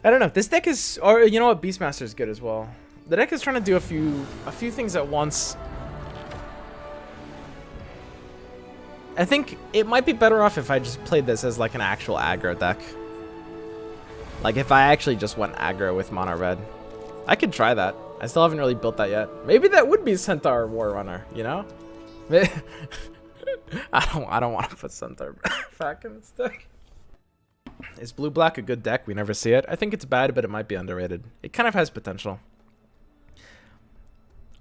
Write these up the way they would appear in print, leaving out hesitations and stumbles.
I don't know. This deck is, or you know what, Beastmaster is good as well. The deck is trying to do a few things at once. I think it might be better off if I just played this as like an actual aggro deck. Like if I actually just went aggro with mono red. I could try that. I still haven't really built that yet. Maybe that would be Centaur War Runner, you know? I don't want to put Centaur back in this deck. Is blue black a good deck? We never see it. I think it's bad, but it might be underrated. It kind of has potential.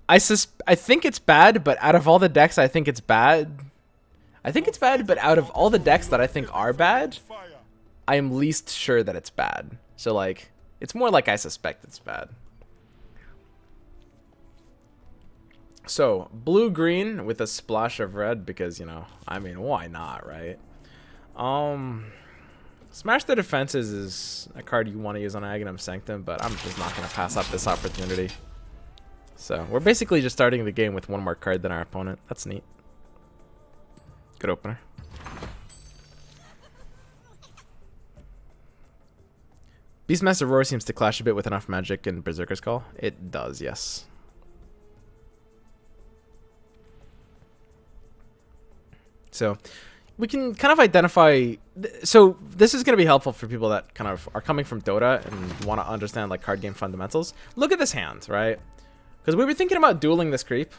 I think it's bad, but out of all the decks I think it's bad. I think it's bad, but out of all the decks that I think are bad, I am least sure that it's bad. So like, it's more like I suspect it's bad. So, blue-green with a splash of red because, you know, I mean, why not, right? Smash the Defenses is a card you want to use on Aghanim Sanctum, but I'm just not going to pass up this opportunity. So, we're basically just starting the game with one more card than our opponent. That's neat. Good opener. Beastmaster Roar seems to clash a bit with enough magic in Berserker's Call. It does, yes. So we can kind of identify. So this is going to be helpful for people that kind of are coming from Dota and want to understand like card game fundamentals. Look at this hand, right? Because we were thinking about dueling this creep,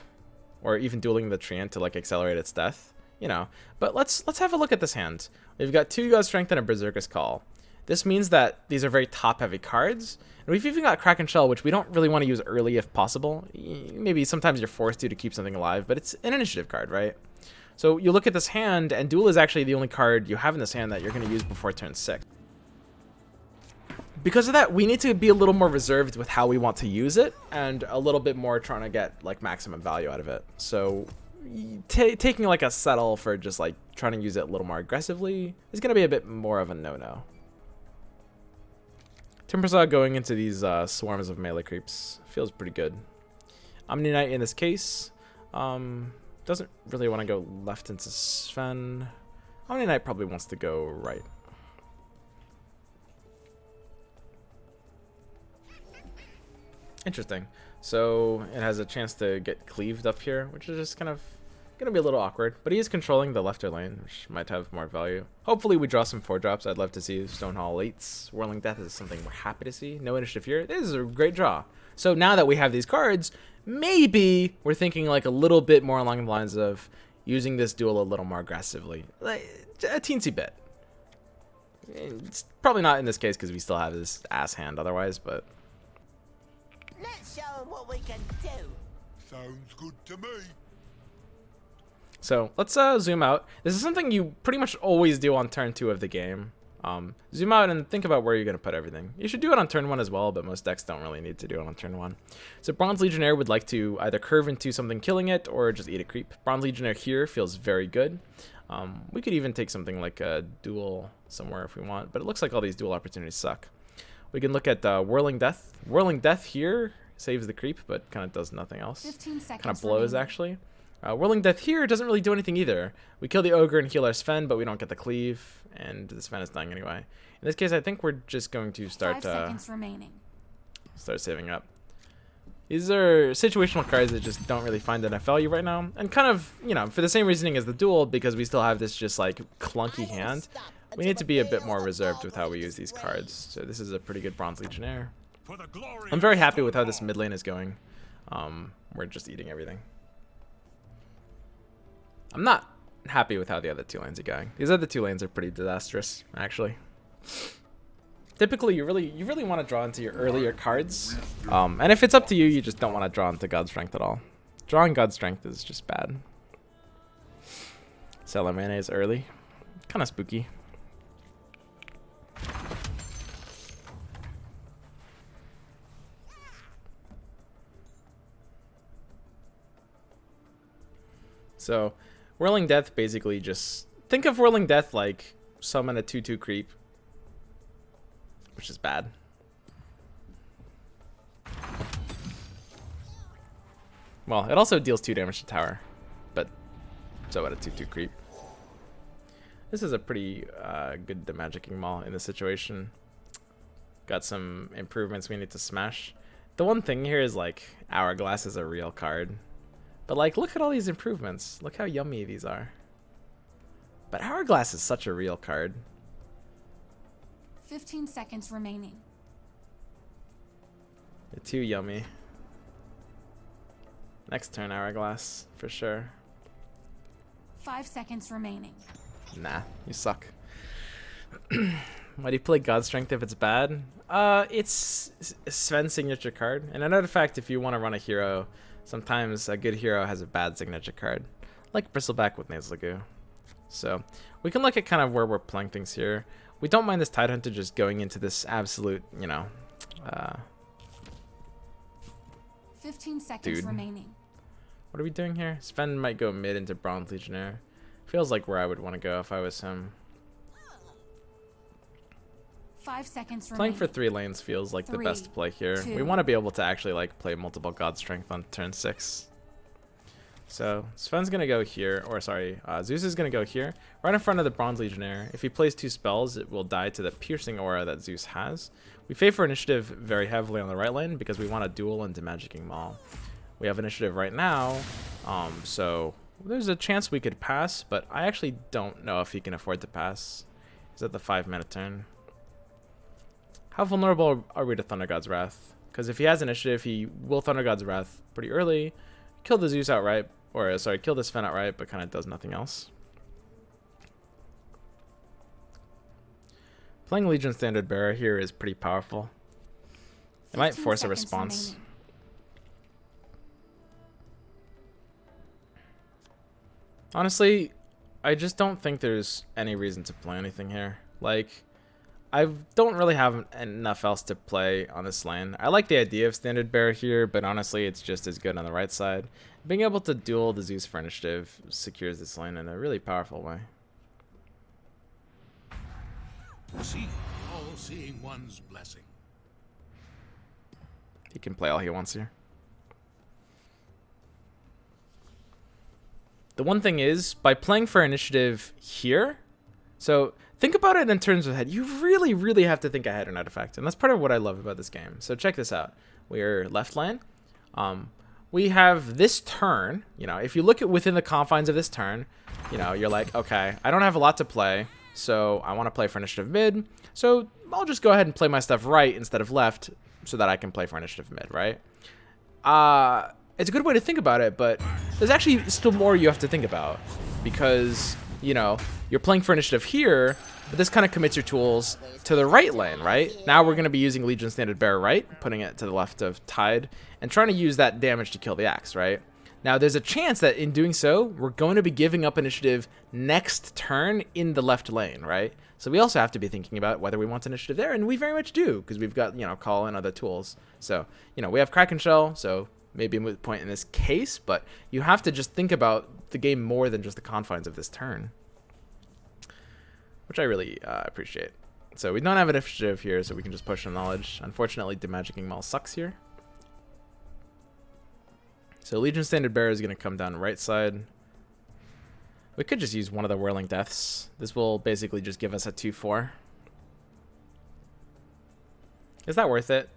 or even dueling the Treant to like accelerate its death, you know. But let's have a look at this hand. We've got 2 God Strength and a Berserker's Call. This means that these are very top-heavy cards. And we've even got Kraken Shell, which we don't really want to use early if possible. Maybe sometimes you're forced to keep something alive, but it's an initiative card, right? So you look at this hand, and Duel is actually the only card you have in this hand that you're going to use before turn 6. Because of that, we need to be a little more reserved with how we want to use it, and a little bit more trying to get like maximum value out of it. So taking like a settle for just like trying to use it a little more aggressively is going to be a bit more of a no-no. Timbersaw going into these swarms of melee creeps feels pretty good. Omni Knight in this case doesn't really want to go left into Sven. Omni Knight probably wants to go right. Interesting. So it has a chance to get cleaved up here, which is just kind of going to be a little awkward. But he is controlling the left lane, which might have more value. Hopefully we draw some 4-drops. I'd love to see Stonehall 8s. Whirling Death is something we're happy to see. No initiative here. This is a great draw. So now that we have these cards, maybe we're thinking like a little bit more along the lines of using this duel a little more aggressively. Like a teensy bit. It's probably not in this case because we still have this ass hand otherwise, but... Let's show them what we can do. Sounds good to me. So let's zoom out. This is something you pretty much always do on turn 2 of the game. Zoom out and think about where you're going to put everything. You should do it on turn 1 as well, but most decks don't really need to do it on turn 1. So Bronze Legionnaire would like to either curve into something killing it or just eat a creep. Bronze Legionnaire here feels very good. We could even take something like a duel somewhere if we want, but it looks like all these duel opportunities suck. We can look at Whirling Death. Whirling Death here saves the creep, but kind of does nothing else. 15 seconds Kind of blows, remaining. actually. Whirling Death here doesn't really do anything either. We kill the Ogre and heal our Sven, but we don't get the cleave, and the Sven is dying anyway. In this case, I think we're just going to 5 start seconds remaining. start saving up. These are situational cards that just don't really find enough value right now, and kind of, you know, for the same reasoning as the duel, because we still have this just like clunky hand, we need to be a bit more reserved with how we use these cards. So this is a pretty good Bronze Legionnaire. I'm very happy with how this mid lane is going. We're just eating everything. I'm not happy with how the other 2 lanes are going. These other 2 lanes are pretty disastrous, actually. Typically, you really want to draw into your earlier cards. And if it's up to you, you just don't want to draw into God Strength at all. Drawing God Strength is just bad. Salamene is early. Kind of spooky. So, Whirling Death basically just... Think of Whirling Death like summon a 2/2 creep. Which is bad. Well, it also deals 2 damage to tower. But, so at a 2/2 creep. This is a pretty good magicking maul in this situation. Got some improvements we need to smash. The one thing here is like Hourglass is a real card. But like look at all these improvements. Look how yummy these are. But Hourglass is such a real card. 15 seconds remaining. They're too yummy. Next turn Hourglass, for sure. 5 seconds remaining. Nah, you suck. Why do you play God Strength if it's bad? It's Sven's signature card. And another fact, if you want to run a hero, sometimes a good hero has a bad signature card. Like Bristleback with Nazalagoo. So, we can look at kind of where we're playing things here. We don't mind this Tidehunter just going into this absolute, you know... 15 seconds remaining. What are we doing here? Sven might go mid into Bronze Legionnaire. Feels like where I would want to go if I was him. 5 seconds Playing remaining. for 3 lanes feels like the best play here. We want to be able to actually like play multiple God Strength on turn 6. So Sven's gonna go here, or sorry, Zeus is gonna go here, right in front of the Bronze Legionnaire. If he plays 2 spells, it will die to the piercing aura that Zeus has. We favor initiative very heavily on the right lane because we want a duel into Magicking Maul. We have initiative right now, so there's a chance we could pass, but I actually don't know if he can afford to pass. He's at the 5-minute turn. How vulnerable are we to Thunder God's Wrath? Because if he has initiative, he will Thunder God's Wrath pretty early, kill the Zeus outright, or sorry, kill the Sven outright, but kind of does nothing else. Playing Legion Standard Bearer here is pretty powerful. It might force a response. Remaining. Honestly, I just don't think there's any reason to play anything here. Like, I don't really have enough else to play on this lane. I like the idea of Standard Bearer here, but honestly, it's just as good on the right side. Being able to duel the Zeus for initiative secures this lane in a really powerful way. See, all seeing one's blessing. He can play all he wants here. The one thing is, by playing for initiative here, so think about it in terms of head. You really, really have to think ahead in Artifact, and that's part of what I love about this game. So check this out. We're left lane. We have this turn. You know, if you look at within the confines of this turn, you know, you're like, okay, I don't have a lot to play, so I want to play for initiative mid. So I'll just go ahead and play my stuff right instead of left, so that I can play for initiative mid, right? It's a good way to think about it, but there's actually still more you have to think about, because, you know, you're playing for initiative here, but this kind of commits your tools to the right lane, right? Now we're going to be using Legion Standard Bearer right, putting it to the left of Tide, and trying to use that damage to kill the axe, right? Now there's a chance that in doing so, we're going to be giving up initiative next turn in the left lane, right? So we also have to be thinking about whether we want initiative there, and we very much do, because we've got, you know, Call and other tools. So, you know, we have Kraken Shell, so maybe a moot point in this case, but you have to just think about the game more than just the confines of this turn, which I really appreciate. So we don't have an initiative here, so we can just push on knowledge. Unfortunately, Demagicking Maul sucks here. So Legion Standard Bearer is going to come down right side. We could just use one of the Whirling Deaths. This will basically just give us a 2-4. Is that worth it?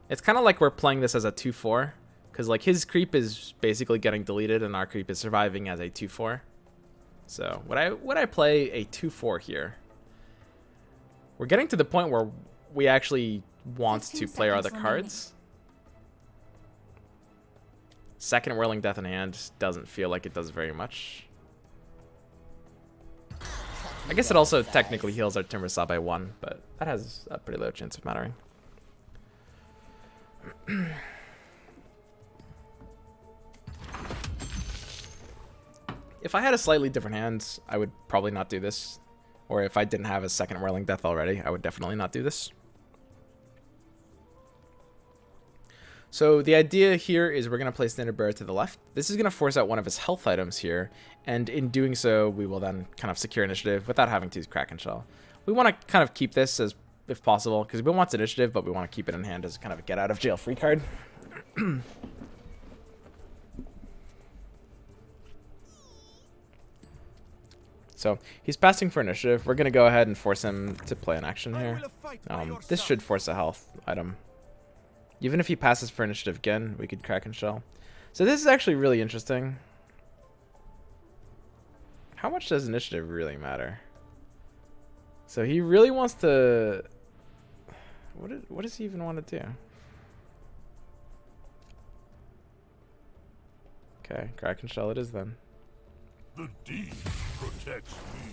It's kind of like we're playing this as a 2-4. Because like his creep is basically getting deleted and our creep is surviving as a 2-4. So would I play a 2-4 here? We're getting to the point where we actually want to play our other cards. Second Whirling Death in hand doesn't feel like it does very much. I guess it also technically heals our Timbersaw by 1, but that has a pretty low chance of mattering. If I had a slightly different hand, I would probably not do this. Or if I didn't have a second Whirling Death already, I would definitely not do this. So the idea here is we're going to play Standard Bearer to the left. This is going to force out one of his health items here. And in doing so, we will then kind of secure initiative without having to use Kraken Shell. We want to kind of keep this as if possible, because we want initiative, but we want to keep it in hand as kind of a get out of jail free card. So he's passing for initiative. We're going to go ahead and force him to play an action here. This should force a health item. Even if he passes for initiative again, we could crack and shell. So this is actually really interesting. How much does initiative really matter? So he really wants to... What does he even want to do? Okay, crack and shell it is then. The deed protects me.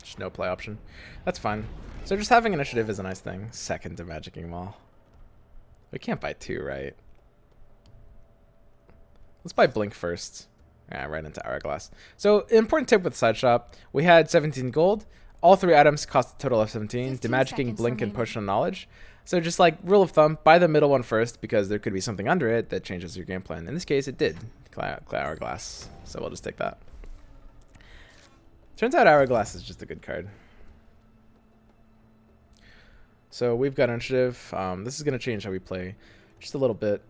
Just no play option. That's fine. So just having initiative is a nice thing. Second to Magicking Maul. We can't buy 2, right? Let's buy Blink first. Yeah, right into Hourglass. So, important tip with Side Shop. We had 17 gold. All 3 items cost a total of 17. Demagicking, Blink, and Potion of Knowledge. So, just like rule of thumb, buy the middle one first because there could be something under it that changes your game plan. In this case, it did. Clay Hourglass. So, we'll just take that. Turns out Hourglass is just a good card. So, we've got initiative. This is going to change how we play just a little bit.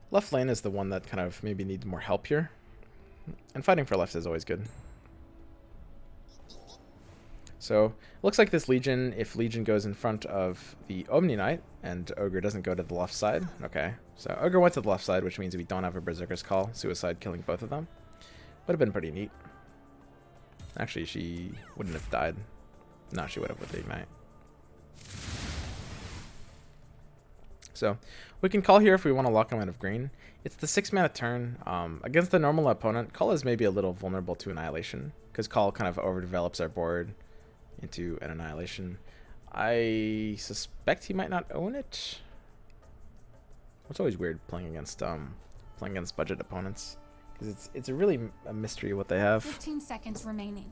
Left lane is the one that kind of maybe needs more help here. And fighting for left is always good. So, looks like this Legion, if Legion goes in front of the Omni Knight, and Ogre doesn't go to the left side. Okay, so Ogre went to the left side, which means we don't have a Berserker's Call. Suicide killing both of them. Would have been pretty neat. Actually, she wouldn't have died. No, she would have with the Ignite. So, we can call here if we want to lock him out of green. It's the 6 mana turn. Against the normal opponent, Call is maybe a little vulnerable to Annihilation, because Call kind of overdevelops our board into an Annihilation. I suspect he might not own it. It's always weird playing against budget opponents, because it's a really a mystery what they have. 15 seconds remaining.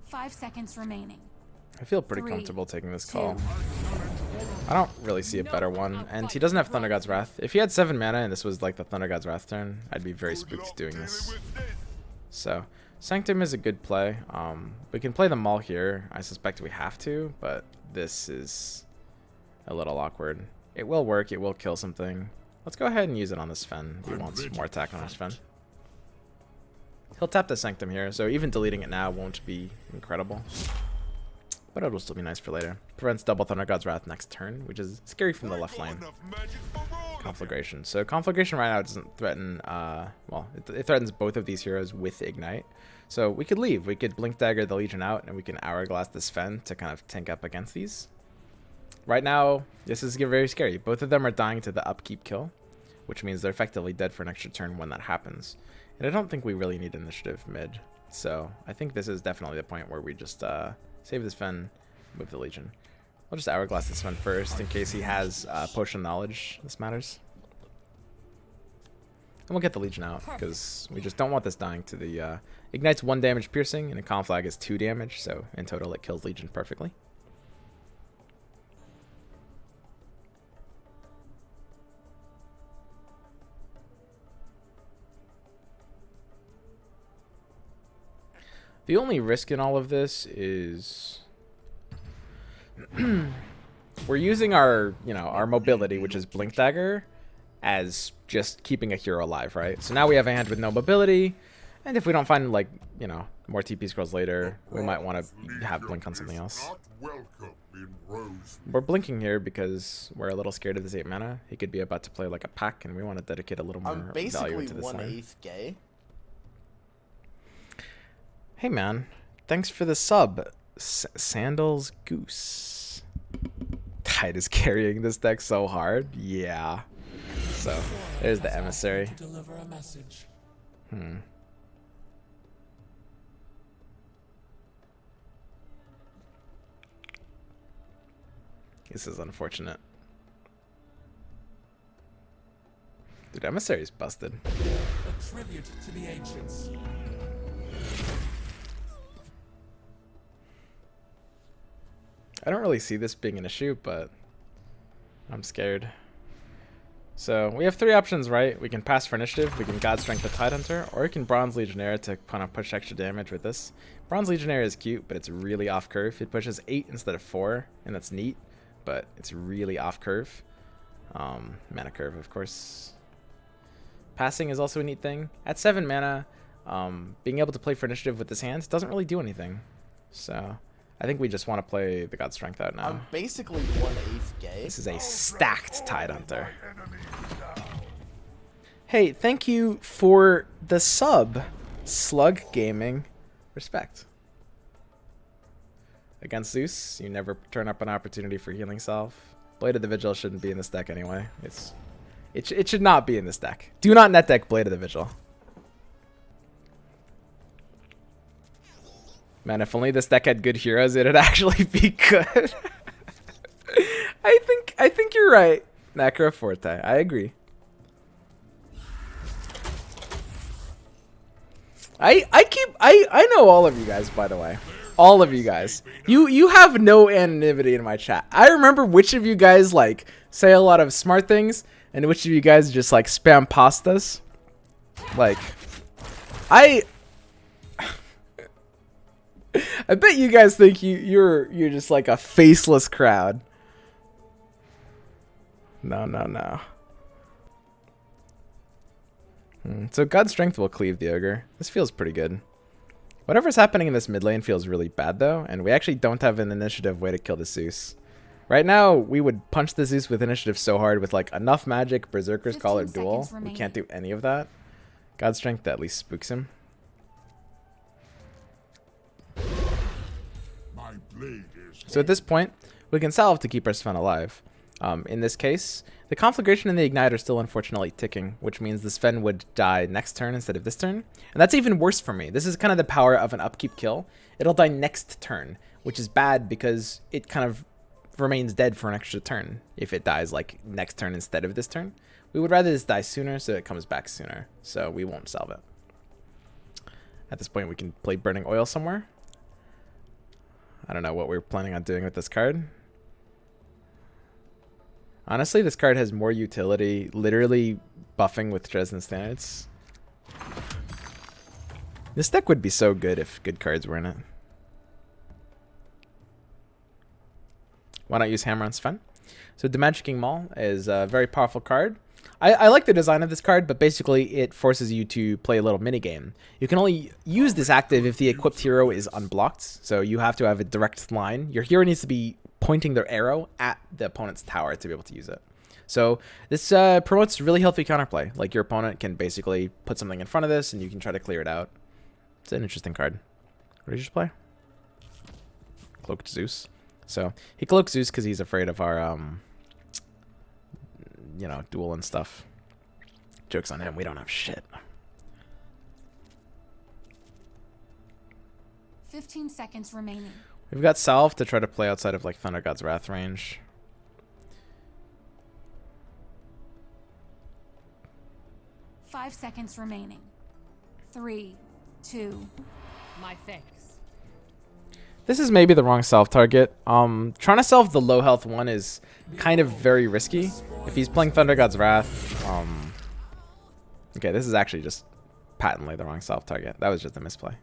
5 seconds remaining. I feel pretty 3, comfortable taking this 2. call. I don't really see a better one, and he doesn't have Thunder God's Wrath. If he had 7 mana and this was like the Thunder God's Wrath turn, I'd be very spooked doing this. So, Sanctum is a good play. We can play the Maul here. I suspect we have to, but this is a little awkward. It will work. It will kill something. Let's go ahead and use it on this Fen. He wants more attack on his Fen. He'll tap the Sanctum here, so even deleting it now won't be incredible. But it'll still be nice for later. Prevents double Thunder God's Wrath next turn, which is scary from the left lane. Conflagration. So Conflagration right now doesn't threaten, well, it threatens both of these heroes with Ignite. So we could leave. We could Blink Dagger the Legion out, and we can Hourglass this Fen to kind of tank up against these. Right now, this is very scary. Both of them are dying to the upkeep kill, which means they're effectively dead for an extra turn when that happens. And I don't think we really need initiative mid. So I think this is definitely the point where we just save this Fen, move the Legion. We'll just Hourglass this Fen first in case he has Potion of Knowledge. This matters. And we'll get the Legion out because we just don't want this dying to the... Ignites 1 damage piercing and a Conflag is 2 damage. So in total it kills Legion perfectly. The only risk in all of this is we're using our, our mobility, which is Blink Dagger, as just keeping a hero alive, right? So now we have a hand with no mobility, and if we don't find, like, more TP scrolls later, we might want to have Blink on something else. We're blinking here because we're a little scared of this 8 mana. He could be about to play like a pack, and we want to dedicate a little more value into this lane. I'm basically 1/8 gay. Hey man, thanks for the sub, Sandals Goose. Tide is carrying this deck so hard. Yeah. So there's the emissary. This is unfortunate. Dude, emissary's busted. A tribute to the ancients. I don't really see this being an issue, but I'm scared. So we have 3 options, right? We can pass for initiative, we can God Strength the Tidehunter, or we can Bronze Legionnaire to kind of push extra damage with this. Bronze Legionnaire is cute, but it's really off curve. It pushes 8 instead of 4, and that's neat, but it's really off curve. Mana curve, of course. Passing is also a neat thing. At 7 mana, being able to play for initiative with this hand doesn't really do anything. So I think we just want to play the God Strength out now. I'm basically 1/8 gay. This is a stacked Tidehunter. Hey, thank you for the sub, Slug Gaming. Respect. Against Zeus, you never turn up an opportunity for healing self. Blade of the Vigil shouldn't be in this deck anyway. It should not be in this deck. Do not net deck Blade of the Vigil. Man, if only this deck had good heroes, it'd actually be good. I think you're right, Necroforte. I agree. I know all of you guys, by the way. All of you guys. You have no anonymity in my chat. I remember which of you guys like say a lot of smart things and which of you guys just like spam pastas. Like I bet you guys think you're just like a faceless crowd. No. So God Strength will cleave the Ogre. This feels pretty good. Whatever's happening in this mid lane feels really bad though, and we actually don't have an initiative way to kill the Zeus. Right now, we would punch the Zeus with initiative so hard with like enough magic, Berserker's Call, or Duel. We can't do any of that. God Strength at least spooks him. My blade is So at this point, we can salve to keep our Sven alive. In this case, the Conflagration and the Ignite are still unfortunately ticking, which means the Sven would die next turn instead of this turn. And that's even worse for me. This is kind of the power of an upkeep kill. It'll die next turn, which is bad because it kind of remains dead for an extra turn if it dies like next turn instead of this turn. We would rather this die sooner so it comes back sooner, so we won't salve it. At this point, we can play Burning Oil somewhere. I don't know what we're planning on doing with this card. Honestly, this card has more utility, literally buffing with Dresden Standards. This deck would be so good if good cards were in it. Why not use Hammer on Sven? So Dimension King Maul is a very powerful card. I like the design of this card, but basically it forces you to play a little minigame. You can only use this active if the equipped hero is unblocked, so you have to have a direct line. Your hero needs to be pointing their arrow at the opponent's tower to be able to use it. So this promotes really healthy counterplay. Like your opponent can basically put something in front of this and you can try to clear it out. It's an interesting card. What did you just play? Cloaked Zeus. So he cloaks Zeus because he's afraid of our, you know, duel and stuff. Joke's on him. We don't have shit. 15 seconds remaining. We've got Salve to try to play outside of like Thunder God's Wrath range. Five seconds remaining. 3, 2. My thanks. This is maybe the wrong Salve target. Trying to Salve the low health one is kind of very risky. If he's playing Thunder God's Wrath, okay, this is actually just patently the wrong Salve target. That was just a misplay.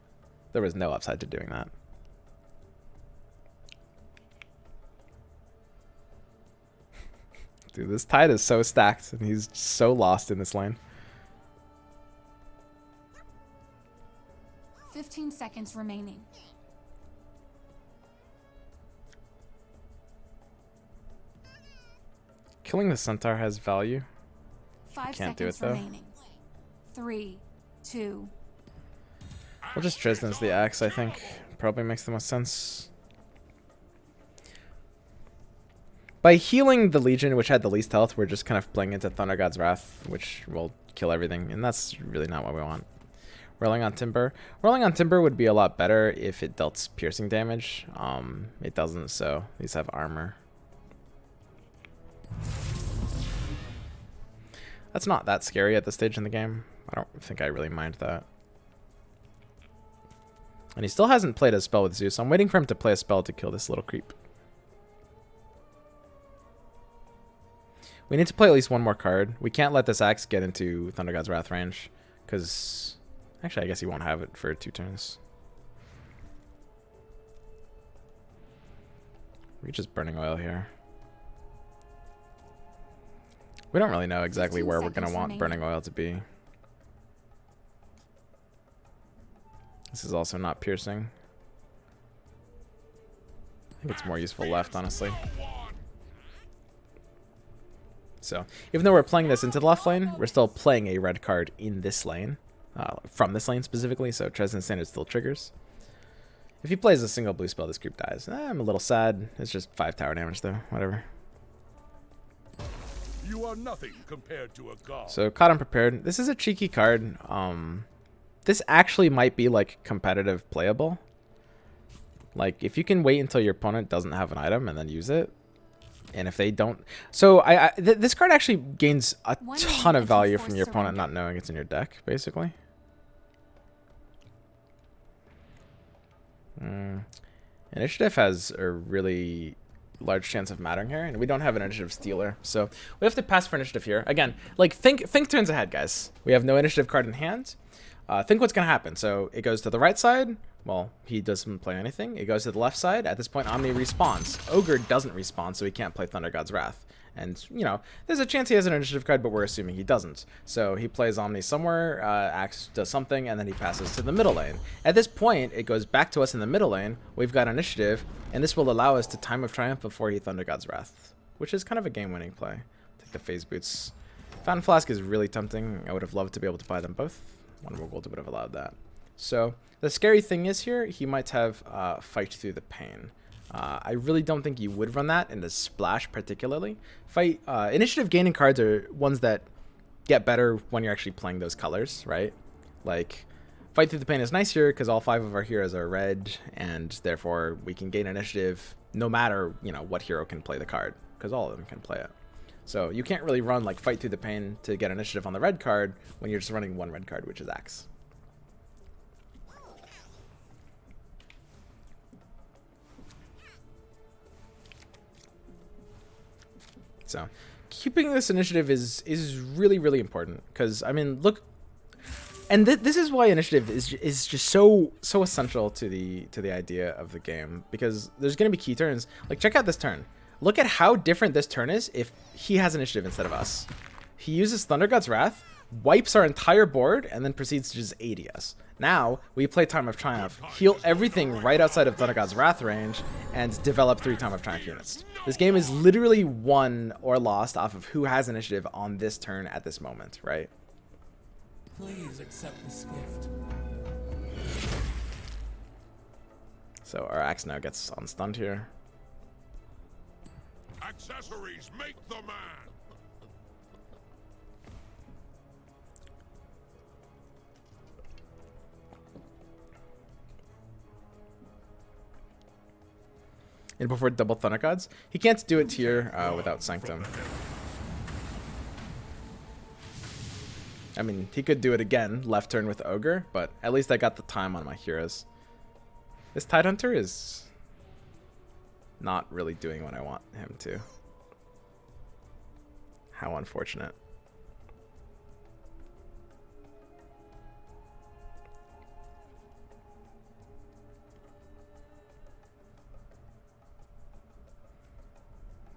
There was no upside to doing that. Dude, this Tide is so stacked, and he's so lost in this lane. 15 seconds remaining. Killing the Centaur has value. 5 Can't do it, seconds though. remaining. 3, 2. We'll just Dresden's the axe, I think. Probably makes the most sense. By healing the Legion, which had the least health, we're just kind of playing into Thunder God's Wrath, which will kill everything, and that's really not what we want. Rolling on Timber. Rolling on Timber would be a lot better if it dealt piercing damage. It doesn't, so these have armor. That's not that scary at this stage in the game. I don't think I really mind that. And he still hasn't played a spell with Zeus. I'm waiting for him to play a spell to kill this little creep. We need to play at least one more card. We can't let this axe get into Thunder God's Wrath range, because actually I guess he won't have it for 2 turns. We're just burning oil here. We don't really know exactly where we're going to want burning oil to be. This is also not piercing. I think it's more useful left, honestly. So, even though we're playing this into the left lane, we're still playing a red card in this lane. From this lane specifically, so Tresden Standard still triggers. If he plays a single blue spell, this group dies. I'm a little sad. It's just 5 tower damage, though. Whatever. You are nothing compared to a god. So, caught unprepared. This is a cheeky card. This actually might be, like, competitive playable. Like, if you can wait until your opponent doesn't have an item and then use it. And if they don't... So, this card actually gains a ton of value from your opponent not knowing it's in your deck, basically. Initiative has a really large chance of mattering here, and we don't have an initiative stealer, so we have to pass for initiative here. Again, like, think turns ahead, guys. We have no initiative card in hand. Think what's gonna happen. So it goes to the right side. Well, he doesn't play anything. It goes to the left side. At this point, Omni respawns. Ogre doesn't respawn, so he can't play Thunder God's Wrath. And, you know, there's a chance he has an initiative card, but we're assuming he doesn't. So he plays Omni somewhere, Axe does something, and then he passes to the middle lane. At this point, it goes back to us in the middle lane. We've got initiative, and this will allow us to Time of Triumph before he Thunder God's Wrath, which is kind of a game-winning play. Take the Phase Boots. Fountain Flask is really tempting. I would have loved to be able to buy them both. One more gold would have allowed that. So the scary thing is here, he might have Fight Through the Pain. I really don't think you would run that in the splash particularly. Initiative gaining cards are ones that get better when you're actually playing those colors, right? Like, Fight Through the Pain is nice here because all 5 of our heroes are red, and therefore we can gain initiative no matter, you know, what hero can play the card, because all of them can play it. So you can't really run like Fight Through the Pain to get initiative on the red card when you're just running one red card, which is Axe. So keeping this initiative is really, really important, because, I mean, look, and this is why initiative is just so essential to the idea of the game, because there's going to be key turns. Like, check out this turn. Look at how different this turn is if he has initiative instead of us. He uses Thunder God's Wrath, wipes our entire board, and then proceeds to just AD us. Now, we play Time of Triumph, heal everything right outside of Thunder God's Wrath range, and develop 3 Time of Triumph units. This game is literally won or lost off of who has initiative on this turn at this moment, right? Please accept this gift. So our Axe now gets unstunned here. Accessories make the man. And before double Thunder Gods, he can't do it here without Sanctum. I mean, he could do it again, left turn with Ogre, but at least I got the time on my heroes. This Tidehunter is not really doing what I want him to. How unfortunate.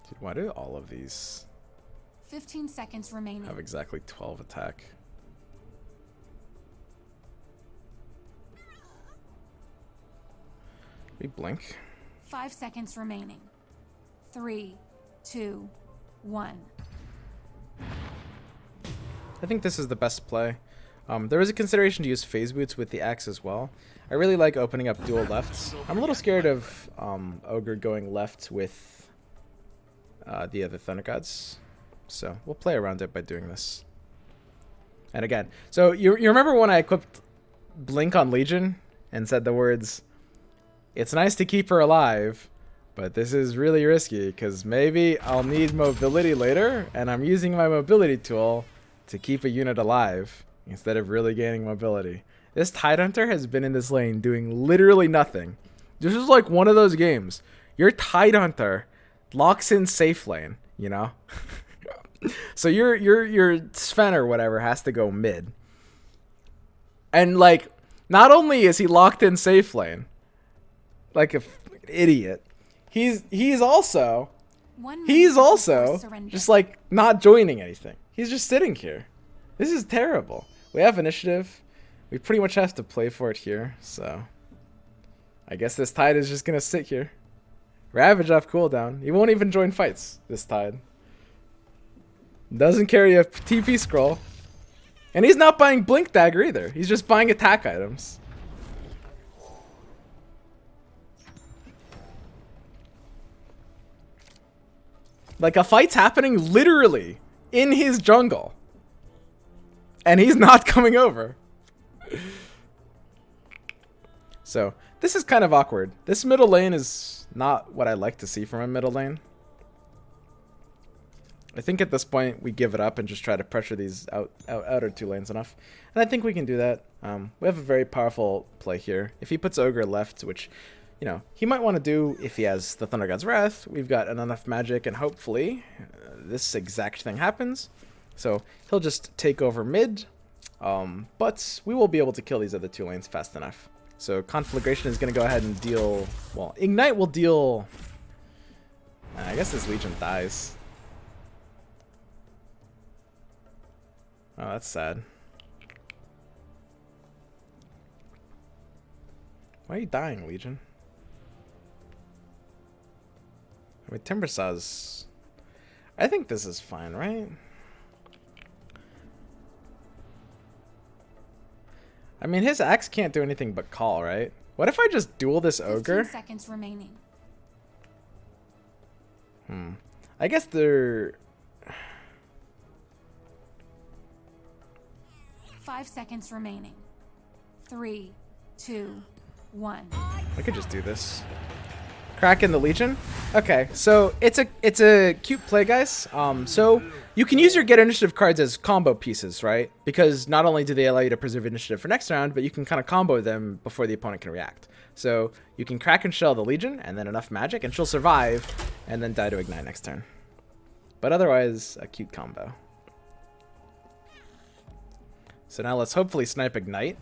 Dude, why do all of these 15 seconds remaining. have exactly 12 attack? We blink. 5 seconds remaining. 3, 2, 1. I think this is the best play. There was a consideration to use Phase Boots with the Axe as well. I really like opening up dual lefts. I'm a little scared of Ogre going left with the other Thunder Gods. So we'll play around it by doing this. And again, so you remember when I equipped Blink on Legion and said the words, "It's nice to keep her alive, but this is really risky because maybe I'll need mobility later, and I'm using my mobility tool to keep a unit alive instead of really gaining mobility." This Tidehunter has been in this lane doing literally nothing. This is like one of those games. Your Tidehunter locks in safe lane, you know? So your Sven or whatever has to go mid. And like, not only is he locked in safe lane, like an idiot, he's also 1 minute he's until also forced surrender. just like not joining anything. He's just sitting here. This is terrible. We have initiative. We pretty much have to play for it here. So I guess this Tide is just gonna sit here. Ravage off cooldown. He won't even join fights this Tide. Doesn't carry a TP scroll. And he's not buying Blink Dagger either. He's just buying attack items. Like, a fight's happening literally in his jungle. And he's not coming over. So, this is kind of awkward. This middle lane is not what I like to see from a middle lane. I think at this point we give it up and just try to pressure these outer two lanes enough. And I think we can do that. We have a very powerful play here. If he puts Ogre left, which, you know, he might want to do if he has the Thunder God's Wrath, we've got enough magic and hopefully this exact thing happens. So he'll just take over mid, but we will be able to kill these other two lanes fast enough. So Conflagration is going to go ahead and deal, well, Ignite will deal, I guess this Legion dies. Oh, that's sad. Why are you dying, Legion? I mean, Timbersaw's... I think this is fine, right? I mean, his axe can't do anything but call, right? What if I just duel this 15 ogre? seconds remaining. I guess they're... 5 seconds remaining. 3, 2, 1. I could just do this. Crack in the Legion. Okay, so it's a cute play, guys. So you can use your get initiative cards as combo pieces, right? Because not only do they allow you to preserve initiative for next round, but you can kind of combo them before the opponent can react. So you can crack and shell the Legion, and then enough magic, and she'll survive, and then die to ignite next turn. But otherwise, a cute combo. So now let's hopefully snipe ignite.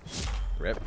Rip.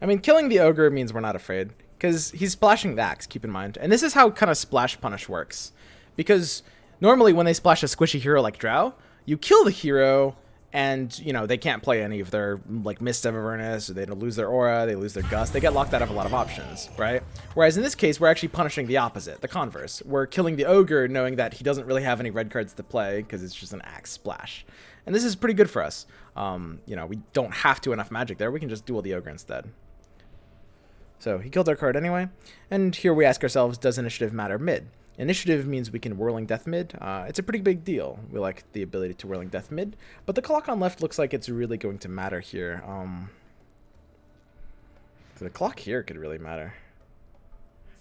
I mean, killing the ogre means we're not afraid, because he's splashing the axe, keep in mind. And this is how kind of splash punish works. Because normally when they splash a squishy hero like Drow, you kill the hero, and, you know, they can't play any of their, like, Mist of Avernus, or they lose their aura, they lose their gust, they get locked out of a lot of options, right? Whereas in this case, we're actually punishing the opposite, the converse. We're killing the ogre knowing that he doesn't really have any red cards to play, because it's just an axe splash. And this is pretty good for us. You know, we don't have to enough magic there, we can just duel the ogre instead. So he killed our card anyway, and here we ask ourselves, does initiative matter mid? Initiative means we can Whirling Death mid. It's a pretty big deal. We like the ability to Whirling Death mid, but the clock on left looks like it's really going to matter here. The clock here could really matter.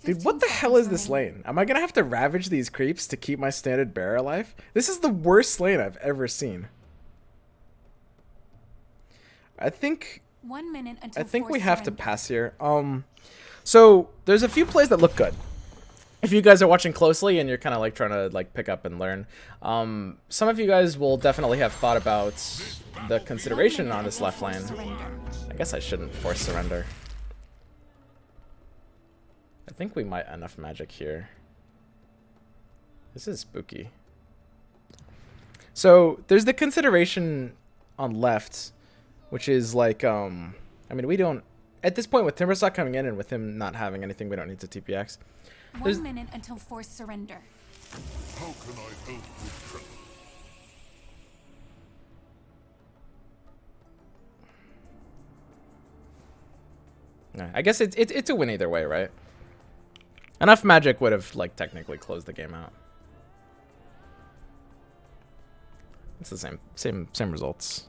Dude, what the hell is this lane? Am I gonna have to ravage these creeps to keep my standard bearer alive? This is the worst lane I've ever seen. I think 1 minute until we forced have to surrender. pass here. So there's a few plays that look good. If you guys are watching closely and you're kind of like trying to like pick up and learn, some of you guys will definitely have thought about the consideration on this left lane. I guess I shouldn't force surrender. I think we might enough magic here. This is spooky. So there's the consideration on left, which is like, I mean, we don't, at this point with Timbersaw coming in and with him not having anything, we don't need to TPX. 1 minute until forced surrender. How can I help with trouble? I guess it's a win either way, right? Enough magic would have like technically closed the game out. It's the same results.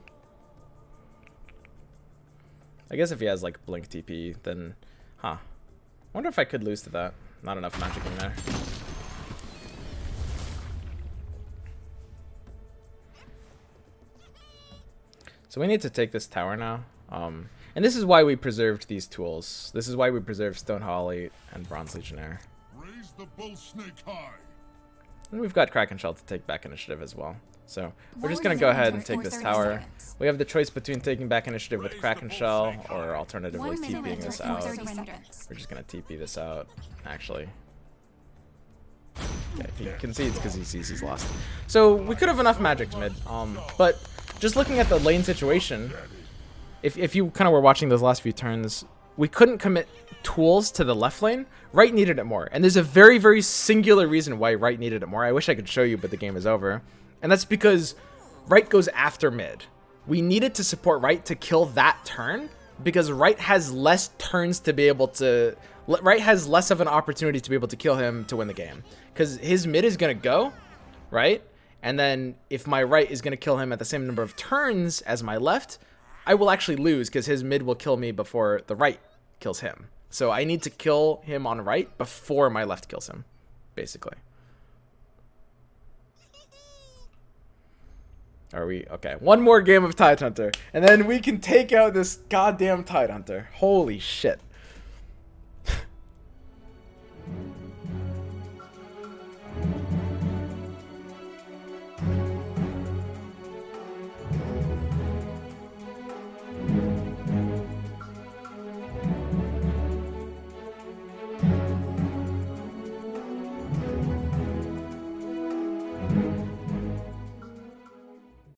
I guess if he has like blink TP, then, huh? Wonder if I could lose to that. Not enough magic in there. So we need to take this tower now. And this is why we preserved these tools. This is why we preserved Stone Holly and Bronze Legionnaire. Raise the bull snake high. And we've got Kraken Shell to take back initiative as well. So we're just 1 going to go minute ahead and until take this 30 tower. seconds. We have the choice between taking back initiative with Kraken Shell or alternatively 1 minute TPing this until out. 30 seconds. We're just going to TP this out, actually. Okay, if he concedes because he sees he's lost. So we could have enough magic mid, but just looking at the lane situation, if you kind of were watching those last few turns, we couldn't commit tools to the left lane. Right needed it more, and there's a very, very singular reason why right needed it more. I wish I could show you, but the game is over, and that's because right goes after mid. We needed to support right to kill that turn because right has less turns to be able to. Right has less of an opportunity to be able to kill him to win the game because his mid is gonna go, right? And then if my right is gonna kill him at the same number of turns as my left, I will actually lose because his mid will kill me before the right kills him. So I need to kill him on right before my left kills him, basically. Are we okay? One more game of Tidehunter, and then we can take out this goddamn Tidehunter. Holy shit.